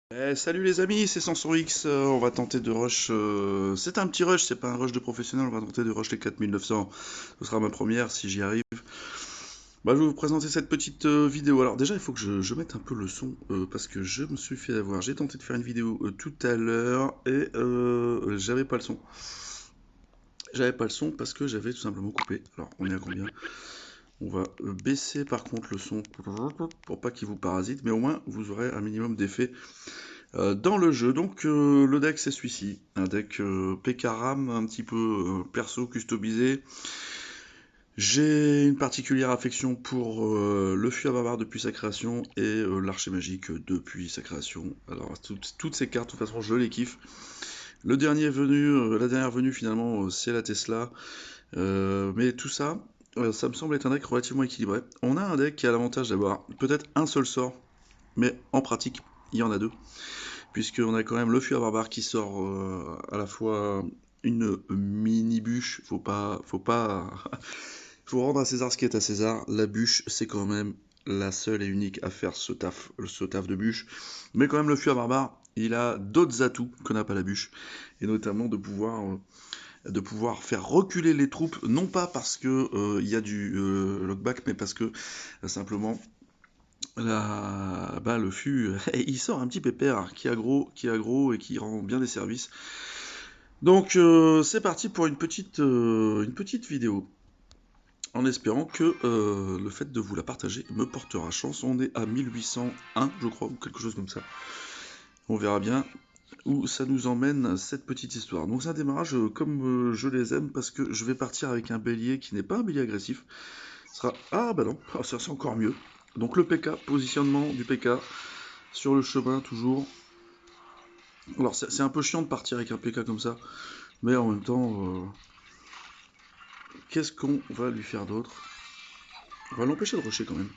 Salut les amis, c'est Sanson-X, on va tenter de rush, c'est un petit rush, c'est pas un rush de professionnel, on va tenter de rush les 4900, ce sera ma première si j'y arrive. Bah, je vais vous présenter cette petite vidéo. Alors déjà il faut que je mette un peu le son, parce que je me suis fait avoir, j'ai tenté de faire une vidéo tout à l'heure, et j'avais pas le son. J'avais pas le son parce que j'avais tout simplement coupé. Alors on est à combien? On va baisser par contre le son pour pas qu'il vous parasite, mais au moins vous aurez un minimum d'effet dans le jeu. Donc le deck c'est celui-ci, un deck PK-RAM un petit peu perso customisé. J'ai une particulière affection pour le Fût à Barbare depuis sa création et l'Archer Magique depuis sa création. Alors toutes ces cartes, de toute façon je les kiffe. Le dernier venu, la dernière venue finalement c'est la Tesla. Mais tout ça, ça me semble être un deck relativement équilibré. On a un deck qui a l'avantage d'avoir peut-être un seul sort, mais en pratique il y en a deux. Puisqu'on a quand même le Fût à Barbare qui sort à la fois une mini bûche, faut rendre à César ce qui est à César. La bûche, c'est quand même la seule et unique à faire ce taf de bûche. Mais quand même, le Fût à Barbare, il a d'autres atouts que n'a pas la bûche, et notamment de pouvoir faire reculer les troupes, non pas parce que il y a du lockback, mais parce que simplement le fût, il sort un petit pépère qui aggro et qui rend bien des services. Donc c'est parti pour une petite vidéo. En espérant que le fait de vous la partager me portera chance. On est à 1801, je crois, ou quelque chose comme ça. On verra bien où ça nous emmène cette petite histoire. Donc c'est un démarrage comme je les aime, parce que je vais partir avec un bélier qui n'est pas un bélier agressif. Ce sera... Ah bah non, ça c'est encore mieux. Donc le PK, positionnement du PK, sur le chemin toujours. Alors c'est un peu chiant de partir avec un PK comme ça, mais en même temps, qu'est-ce qu'on va lui faire d'autre? On va l'empêcher de rusher quand même.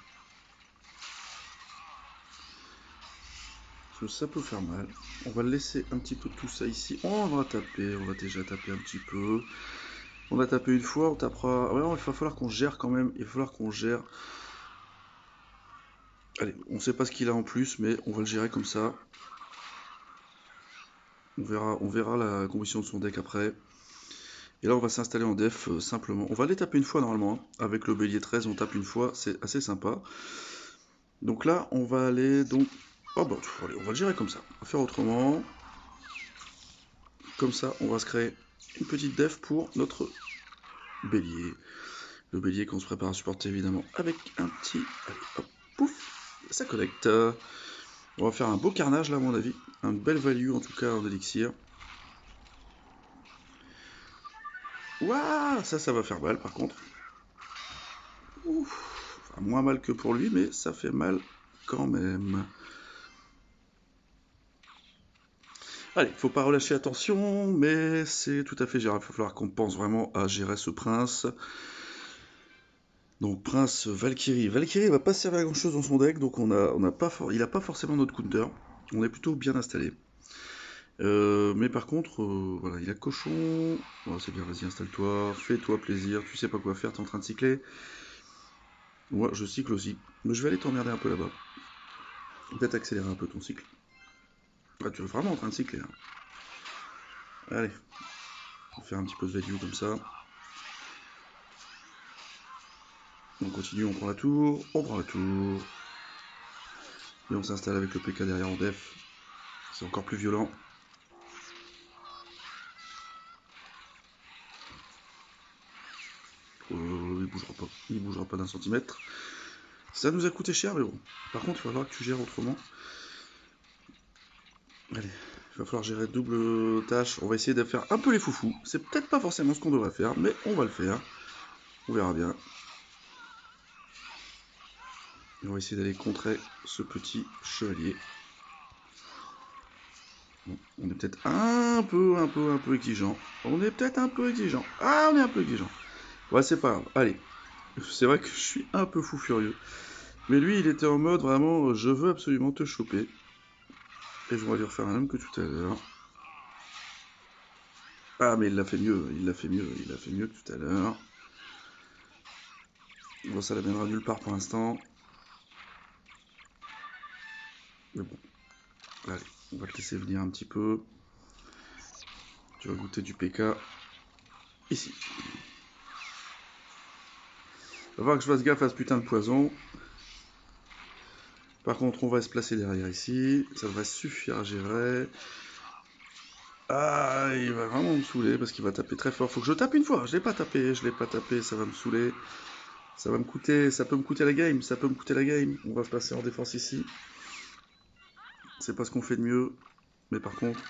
Parce que ça peut faire mal. On va laisser un petit peu tout ça ici. On va taper, on va déjà taper un petit peu. On a tapé une fois, on tapera... Ouais, non, il va falloir qu'on gère quand même. Il va falloir qu'on gère. Allez, on sait pas ce qu'il a en plus, mais on va le gérer comme ça. On verra la composition de son deck après. Et là, on va s'installer en def simplement. On va les taper une fois normalement, hein. Avec le bélier 13, on tape une fois, c'est assez sympa. Donc là, on va aller donc... Oh bah, allez, on va le gérer comme ça. On va faire autrement. Comme ça, on va se créer une petite def pour notre bélier. Le bélier qu'on se prépare à supporter évidemment avec un petit... Allez, hop, pouf, ça connecte. On va faire un beau carnage là à mon avis. Un bel value en tout cas en élixir. Waouh, ça va faire mal par contre. Ouf, enfin, moins mal que pour lui, mais ça fait mal quand même. Allez, faut pas relâcher attention, mais c'est tout à fait gérable. Il va falloir qu'on pense vraiment à gérer ce prince. Donc prince Valkyrie. Valkyrie va pas servir à grand chose dans son deck, donc il a pas forcément notre counter. On est plutôt bien installé. Mais par contre, voilà, il a cochon. Oh, c'est bien, vas-y, installe-toi, fais-toi plaisir, tu sais pas quoi faire, t'es en train de cycler. Moi, je cycle aussi. Mais je vais aller t'emmerder un peu là-bas. Peut-être accélérer un peu ton cycle. Ah, tu es vraiment en train de cycler là. Allez, on va faire un petit peu de value comme ça. On continue, on prend la tour, Et on s'installe avec le PK derrière en def. C'est encore plus violent. Il bougera pas d'un centimètre. Ça nous a coûté cher, mais bon. Par contre, il va falloir que tu gères autrement. Allez, il va falloir gérer double tâche. On va essayer de faire un peu les foufous. C'est peut-être pas forcément ce qu'on devrait faire, mais on va le faire. On verra bien. Et on va essayer d'aller contrer ce petit chevalier. Bon, on est peut-être un peu exigeant. On est peut-être un peu exigeant. Ah, on est un peu exigeant. Ouais, c'est pas grave. Allez. C'est vrai que je suis un peu fou furieux. Mais lui, il était en mode vraiment, je veux absolument te choper. Et je vais lui refaire un même que tout à l'heure. Ah, mais il l'a fait mieux, il l'a fait mieux que tout à l'heure. Bon, ça l'amènera nulle part pour l'instant. Mais bon, allez. On va te laisser venir un petit peu. Tu vas goûter du PK. Ici. Va voir que je fasse gaffe à ce putain de poison. Par contre, on va se placer derrière ici. Ça va suffire à gérer. Ah, il va vraiment me saouler parce qu'il va taper très fort. Faut que je tape une fois. Je l'ai pas tapé, ça va me saouler. Ça va me coûter, ça peut me coûter la game, ça peut me coûter la game. On va se passer en défense ici. C'est pas ce qu'on fait de mieux. Mais par contre...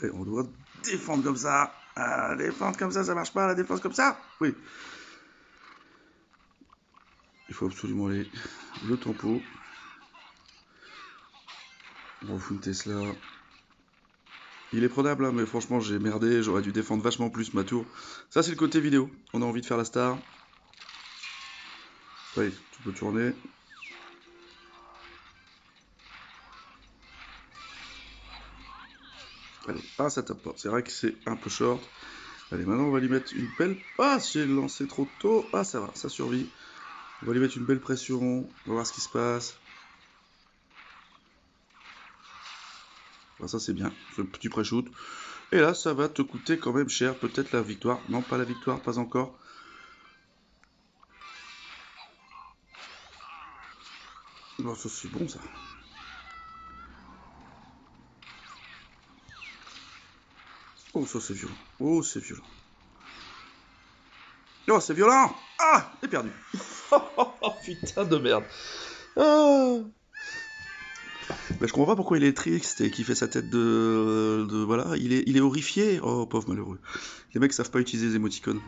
Et on doit défendre comme ça. Ah, défendre comme ça marche pas, la défense comme ça. Oui. Il faut absolument aller le tempo. On fout une Tesla. Il est prenable, hein, mais franchement, j'ai merdé. J'aurais dû défendre vachement plus ma tour. Ça, c'est le côté vidéo. On a envie de faire la star. Oui, tu peux tourner. Allez, ah, ça tape pas. C'est vrai que c'est un peu short. Allez, maintenant, on va lui mettre une belle... Ah, j'ai lancé trop tôt. Ah, ça va, ça survit. On va lui mettre une belle pression. On va voir ce qui se passe. Ah, ça, c'est bien. Ce petit pré-shoot. Et là, ça va te coûter quand même cher. Peut-être la victoire. Non, pas la victoire, pas encore. Bon, ça, c'est bon, ça. Oh, ça, c'est violent. Oh, c'est violent. Oh, c'est violent. Ah, j'ai perdu. Oh, putain de merde. Ah. Bah, je comprends pas pourquoi il est triste et qu'il fait sa tête de voilà, il est horrifié. Oh, pauvre malheureux. Les mecs savent pas utiliser les émoticônes.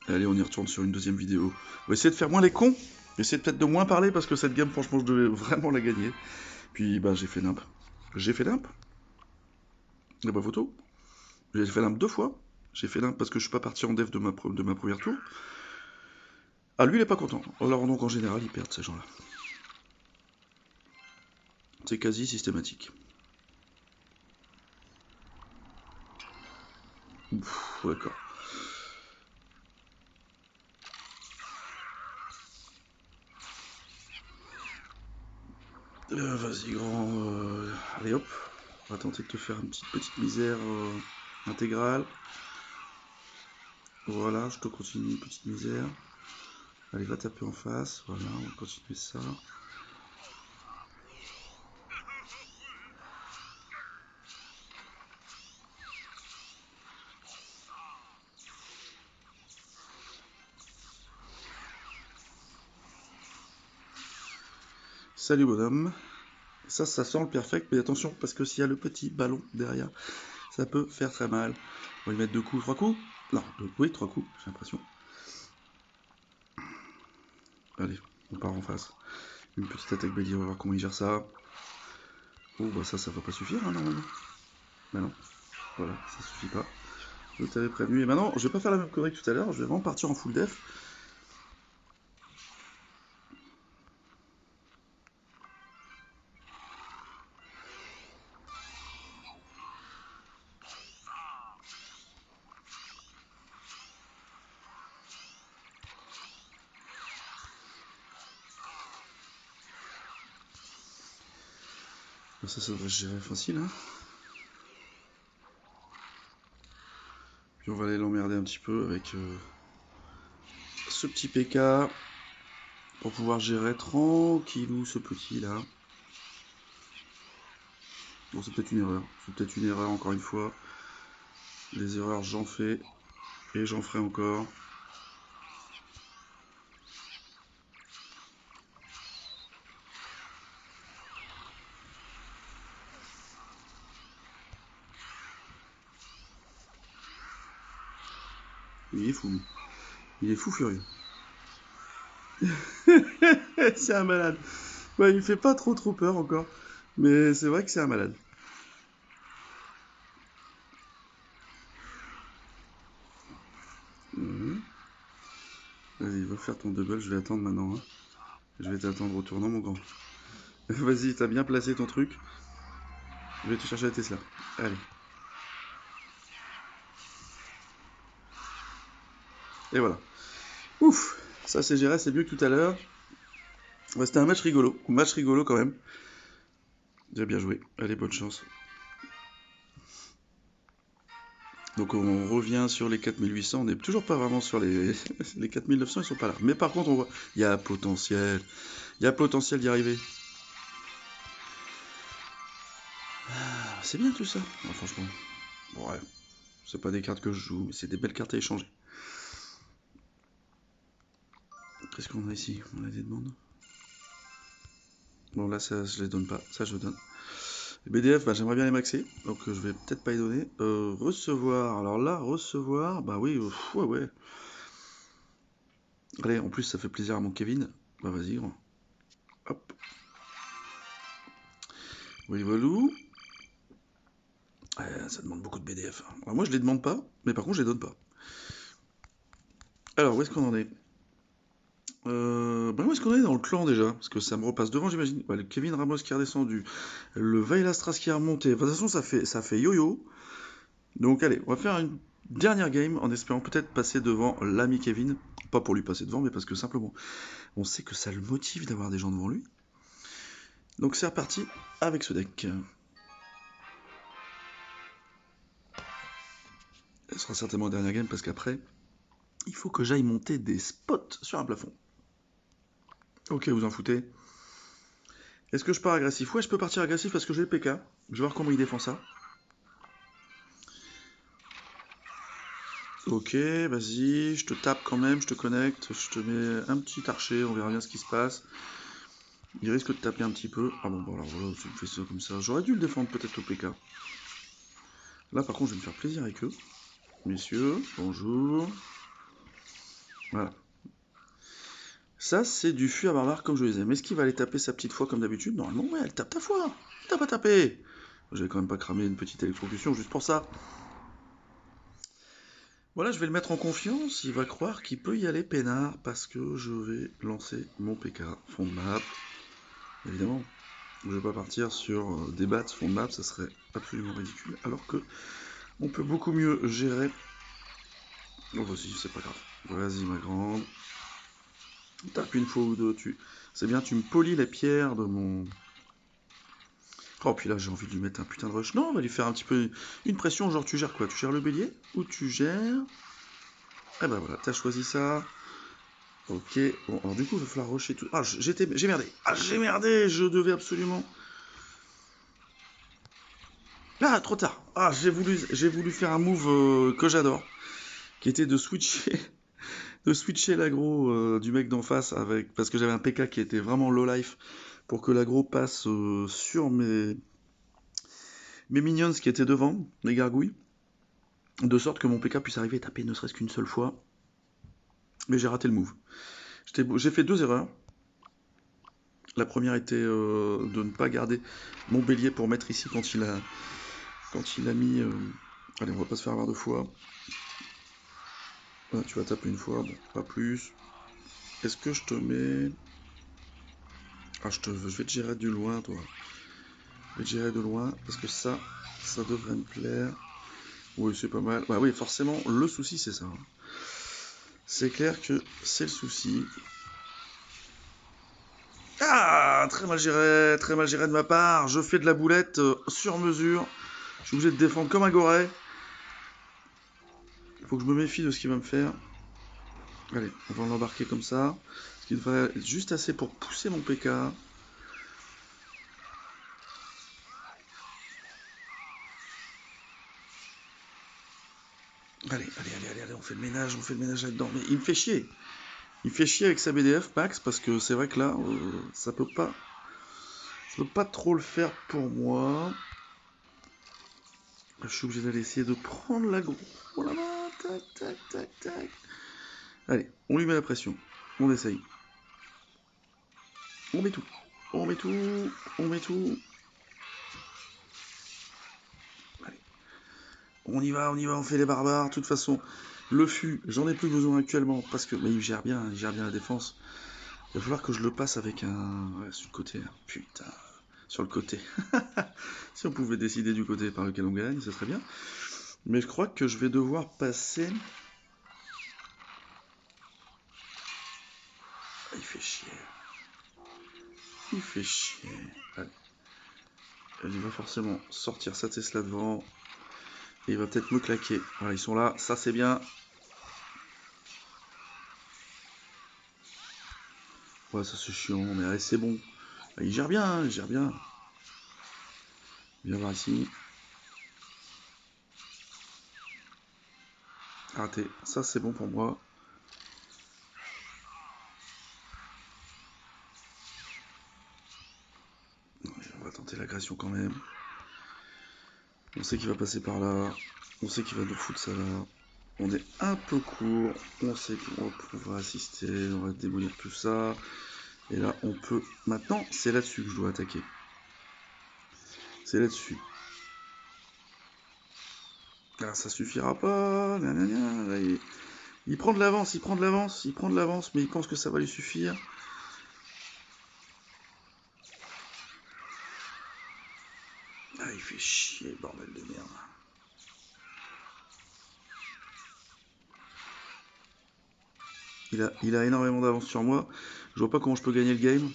Allez, on y retourne sur une deuxième vidéo. On va essayer de faire moins les cons. Essayer peut-être de moins parler parce que cette game, franchement, je devais vraiment la gagner. Puis, bah, j'ai fait nimp. J'ai fait nimp. Il n'y a pas photo. J'ai fait nimp 2 fois. J'ai fait nimp parce que je suis pas parti en dev de ma première tour. Ah, lui, il est pas content. Alors, donc, en général, ils perdent, ces gens-là. C'est quasi systématique. D'accord. Vas-y, grand. Allez, hop. On va tenter de te faire une petite misère intégrale. Voilà, je te continue une petite misère. Allez, va taper en face. Voilà, on va continuer ça. Salut bonhomme. Ça sent le perfect, mais attention, parce que s'il y a le petit ballon derrière, ça peut faire très mal. On va lui mettre 2 coups, 3 coups. Non, oui, 3 coups, j'ai l'impression. Allez, on part en face. Une petite attaque Belly, on va voir comment il gère ça. Oh, bah ça va pas suffire, hein, normalement. Bah non, voilà, ça suffit pas. Je t'avais prévenu. Et maintenant, je vais pas faire la même connerie que tout à l'heure, je vais vraiment partir en full def. Ça devrait se gérer facile, hein. Puis on va aller l'emmerder un petit peu avec ce petit PK pour pouvoir gérer tranquillou ce petit là. Bon, c'est peut-être une erreur. C'est peut-être une erreur encore une fois. Les erreurs, j'en fais et j'en ferai encore. Il est fou. Il est fou furieux. C'est un malade. Ouais, il fait pas trop peur encore. Mais c'est vrai que c'est un malade. Vas-y, va faire ton double, je vais attendre maintenant. Hein. Je vais t'attendre au tournant, mon grand. Vas-y, t'as bien placé ton truc. Je vais te chercher la Tesla. Allez. Et voilà. Ouf. Ça c'est géré, c'est mieux que tout à l'heure. Ouais, c'était un match rigolo. Match rigolo quand même. J'ai bien joué. Allez, bonne chance. Donc on revient sur les 4800. On n'est toujours pas vraiment sur les, les 4900, ils sont pas là. Mais par contre, on voit, il y a potentiel. Il y a potentiel d'y arriver. Ah, c'est bien tout ça. Ah, franchement. Bon, ouais. C'est pas des cartes que je joue, mais c'est des belles cartes à échanger. Qu'est-ce qu'on a ici? On a des demandes. Bon, là, ça, je les donne pas. Ça, je donne. Les BDF, bah, j'aimerais bien les maxer. Donc, je vais peut-être pas y donner. Recevoir. Alors là, recevoir. Bah oui, ouais, ouais. Allez, en plus, ça fait plaisir à mon Kevin. Bah, vas-y, gros. Hop. Oui, voilà. Ça demande beaucoup de BDF. Alors, moi, je les demande pas. Mais par contre, je les donne pas. Alors, où est-ce qu'on en est? Où est-ce qu'on est dans le clan déjà? Parce que ça me repasse devant, j'imagine. Ouais, le Kevin Ramos qui est redescendu. Le Vailastras qui est remonté. Enfin, de toute façon, ça fait yo-yo. Donc, allez, on va faire une dernière game en espérant peut-être passer devant l'ami Kevin. Pas pour lui passer devant, mais parce que simplement, on sait que ça le motive d'avoir des gens devant lui. Donc, c'est reparti avec ce deck. Ce sera certainement la dernière game parce qu'après, il faut que j'aille monter des spots sur un plafond. Ok, vous en foutez. Est-ce que je pars agressif? Ouais, je peux partir agressif parce que j'ai le PK. Je vais voir comment il défend ça. Ok, vas-y, je te tape quand même, je te connecte, je te mets un petit archer, on verra bien ce qui se passe. Il risque de taper un petit peu. Ah bon, alors voilà, tu me fais ça comme ça. J'aurais dû le défendre peut-être au PK. Là, par contre, je vais me faire plaisir avec eux. Messieurs, bonjour. Voilà. Ça, c'est du fuir barbare comme je le disais. Mais est-ce qu'il va aller taper sa petite foi comme d'habitude? Normalement, ouais, elle tape ta foi. T'as pas tapé. Je vais quand même pas cramer une petite électrocution juste pour ça. Voilà, je vais le mettre en confiance. Il va croire qu'il peut y aller peinard parce que je vais lancer mon PK. Fond de map. Évidemment, je vais pas partir sur des bats fond de map, ça serait absolument ridicule. Alors que on peut beaucoup mieux gérer. Oh, vas-y, c'est pas grave. Vas-y, ma grande. Tape une fois ou deux. C'est bien, tu me polis les pierres de mon. Oh, puis là, j'ai envie de lui mettre un putain de rush. Non, on va lui faire un petit peu une pression. Genre, tu gères quoi? Tu gères le bélier? Ou tu gères. Eh ben voilà, t'as choisi ça. Ok, bon, alors du coup, il va falloir rusher tout. Ah, j'ai merdé. Ah, j'ai merdé. Je devais absolument. Ah, trop tard. Ah, j'ai voulu faire un move que j'adore, qui était de switcher, de switcher l'aggro du mec d'en face avec, parce que j'avais un PK qui était vraiment low life, pour que l'aggro passe sur mes minions qui étaient devant, les gargouilles, de sorte que mon PK puisse arriver à taper ne serait-ce qu'une seule fois. Mais j'ai raté le move. J'ai fait deux erreurs. La première était de ne pas garder mon bélier pour mettre ici quand il a mis. Allez, on va pas se faire avoir deux fois. Ah, tu vas taper une fois, bon, pas plus. Est-ce que je te mets. Ah, je vais te gérer du loin, toi. Je vais te gérer de loin, parce que ça devrait me plaire. Oui, c'est pas mal. Bah oui, forcément, le souci, c'est ça. C'est clair que c'est le souci. Ah, très mal géré de ma part. Je fais de la boulette sur mesure. Je suis obligé de défendre comme un goret. Il faut que je me méfie de ce qu'il va me faire. Allez, on va l'embarquer comme ça. Ce qui devrait être juste assez pour pousser mon PK. Allez, on fait le ménage là-dedans. Mais il me fait chier. Il fait chier avec sa BDF, Max, parce que c'est vrai que là, ça peut pas trop le faire pour moi. Je suis obligé d'aller essayer de prendre l'aggro. Voilà, tac, tac, tac, tac. Allez, on lui met la pression. On essaye. On met tout. On met tout. On met tout. Allez. On y va, on fait les barbares. De toute façon, le fût, j'en ai plus besoin actuellement parce que. Mais il gère bien la défense. Il va falloir que je le passe avec un. Ouais, sur le côté. Putain. Sur le côté. Si on pouvait décider du côté par lequel on gagne, ce serait bien. Mais je crois que je vais devoir passer. Il fait chier. Il fait chier. Allez. Il va forcément sortir sa Tesla devant. Et il va peut-être me claquer. Voilà, ils sont là. Ça, c'est bien. Ouais, ça, c'est chiant. Mais allez, c'est bon. Il gère bien, hein, il gère bien. Viens voir ici. Raté. Ça, c'est bon pour moi. On va tenter l'agression quand même. On sait qu'il va passer par là. On sait qu'il va nous foutre ça là. On est un peu court. On sait qu'on va pouvoir assister. On va démolir tout ça. Et là, on peut... Maintenant, c'est là-dessus que je dois attaquer. C'est là-dessus. Ah, ça suffira pas. Là, il prend de l'avance, il prend de l'avance, il prend de l'avance, mais il pense que ça va lui suffire. Ah, il fait chier, bordel de merde. Il a énormément d'avance sur moi. Je vois pas comment je peux gagner le game.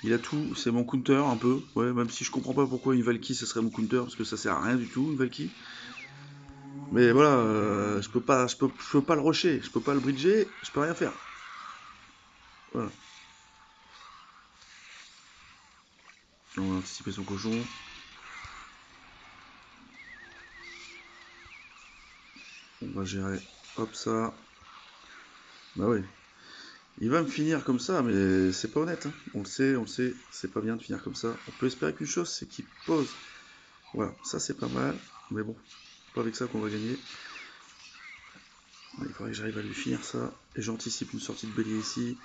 Il a tout, c'est mon counter un peu. Ouais, même si je comprends pas pourquoi une Valkyrie ce serait mon counter, parce que ça sert à rien du tout, une Valkyrie. Mais voilà, je peux pas le rusher, je peux pas le bridger, je peux rien faire. Voilà. On va anticiper son cochon. On va gérer, hop ça. Bah ouais. Il va me finir comme ça, mais c'est pas honnête. Hein. On le sait, c'est pas bien de finir comme ça. On peut espérer qu'une chose, c'est qu'il pose. Voilà, ça c'est pas mal. Mais bon, pas avec ça qu'on va gagner. Il faudrait que j'arrive à lui finir ça. Et j'anticipe une sortie de bélier ici.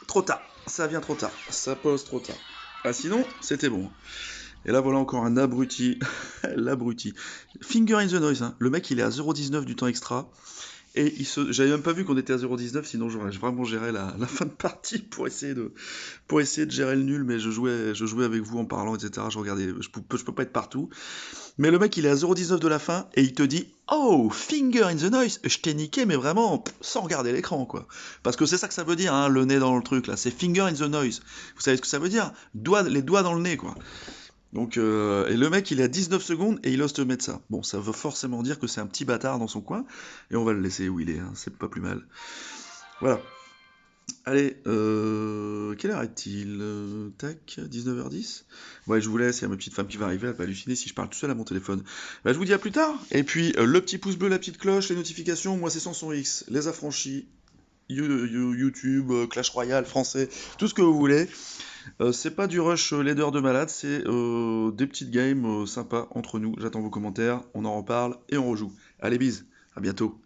Trop tard, ça vient trop tard. Ça pose trop tard. Ah sinon, c'était bon. Et là voilà encore un abruti. L'abruti. Finger in the noise. Hein. Le mec il est à 0,19 du temps extra. Et j'avais même pas vu qu'on était à 0,19, sinon j'aurais vraiment géré la fin de partie pour essayer de gérer le nul, mais je jouais avec vous en parlant, etc. Je regardais, je peux pas être partout. Mais le mec, il est à 0,19 de la fin, et il te dit « Oh, finger in the noise !» Je t'ai niqué, mais vraiment, sans regarder l'écran, quoi. Parce que c'est ça que ça veut dire, hein, le nez dans le truc, là. C'est finger in the noise. Vous savez ce que ça veut dire? Les doigts dans le nez, quoi. Donc, et le mec, il est à 19 secondes et il ose te mettre ça. Bon, ça veut forcément dire que c'est un petit bâtard dans son coin, et on va le laisser où il est, hein, c'est pas plus mal. Voilà. Allez, quelle heure est-il? Tac, 19h10. Ouais, je vous laisse, il y a ma petite femme qui va arriver, elle va halluciner si je parle tout seul à mon téléphone. Bah, je vous dis à plus tard, et puis le petit pouce bleu, la petite cloche, les notifications, moi c'est Samson X, les affranchis, YouTube, Clash Royale, français, tout ce que vous voulez. C'est pas du rush leader de malade, c'est des petites games sympas entre nous. J'attends vos commentaires, on en reparle et on rejoue. Allez, bise, à bientôt.